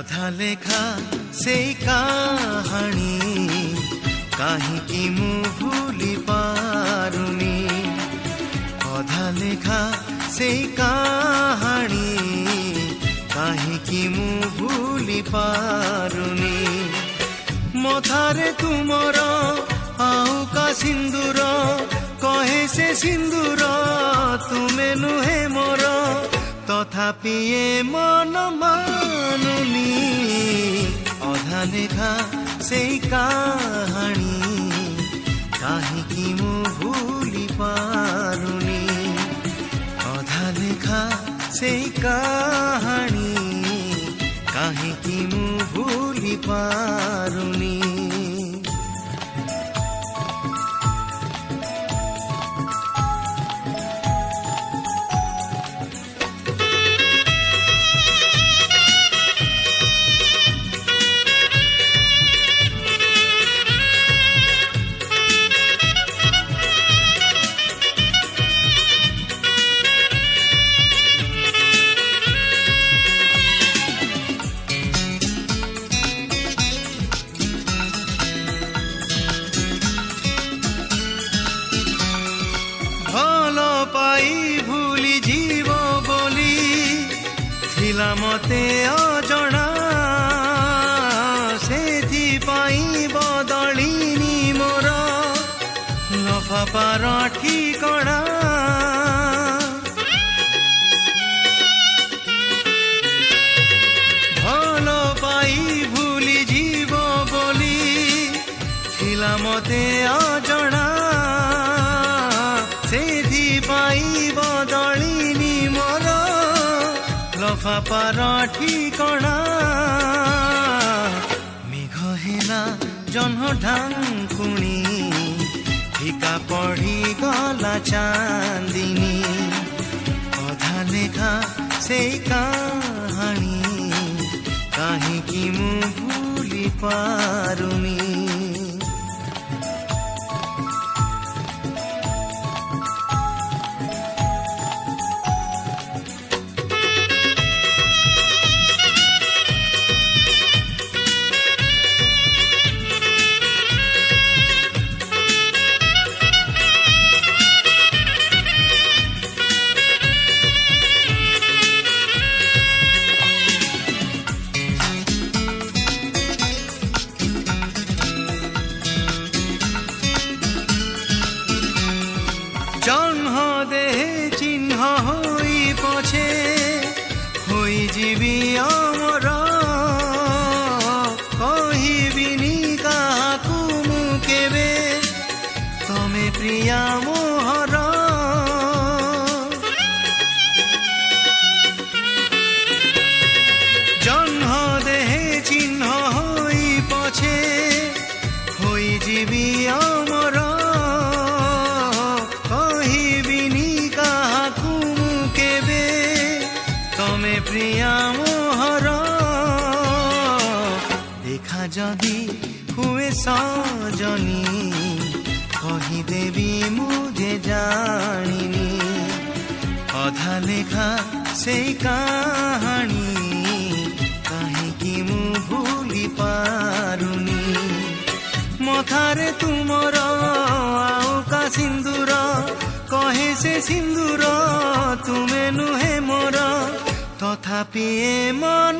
ଅଧା ଲେଖା ସେଇ କାହାଣୀ କାହିଁକି ମୁଁ ଭୁଲି ପାରୁନି। ଅଧା ଲେଖା ସେଇ କାହାଣୀ କାହିଁକି ମୁଁ ଭୁଲି ପାରୁନି। ମଥାରେ ତୁମର ଆଉ କା ସିନ୍ଦୁର କହେ ସେ ସିନ୍ଦୁର ତୁମେ ନୁହେଁ ମୋର, ତଥାପି ଏ ମନ ମାନୁନି। ଅଧା ଲେଖା ସେଇ କାହାଣୀ କାହିଁକି ମୁଁ ଭୁଲି ପାରୁନି। ଅଧା ଲେଖା ସେଇ କାହାଣୀ କାହିଁକି ମୁଁ ଭୁଲି ପାରୁନି। ମତେ ଅଜଣା ସେଥିପାଇଁ ବଦଳିନି ମୋର ଲଫାପାର ଠିକଣା। ଭଲ ପାଇ ଭୁଲି ଯିବ ବୋଲି ଥିଲା ମତେ ଅଜଣା, ସେଥିପାଇଁ ବଦଳିନି ମୋର ଲଫାପାର ଠିକଣା। ମେଘ ହେଲା ଜହ୍ନ ଢାଙ୍କୁଣି ଫିକା ପଡ଼ିଗଲା ଚାନ୍ଦିନୀ। ଅଧା ଲେଖା ସେଇ କାହାଣୀ କାହିଁକି ମୁଁ ଭୁଲି ପାରୁନି। জন্ম দেহে চিহ্ন হই পছে হই ଯିବି ଅମର, କହିବିନି କାହାକୁ ମୁଁ କେବେ ତମେ ପ୍ରିୟା ମୋହର। ଜନ୍ମ ଦେহে ଚିହ୍ନ হই পছে হই ଯିବି ଅମର, প্রিয়া মোহর। দেখা যদি ହୁଏ ସଜনী କହିଦେବି ମୁଁ ଯେ ଜାଣିନି। ଅଧା ଲେଖା ସେଇ କାହାଣୀ କାହିଁକି ମୁଁ ଭୁଲି ପାରୁନି। ମଥାରେ ତୁମର ଆଉ କା ସିନ୍ଦୁର କହେ ସେ ସିନ୍ଦୁର ତୁମେ ନୁହେଁ ମୋର, ତଥାପି ଏ ମନ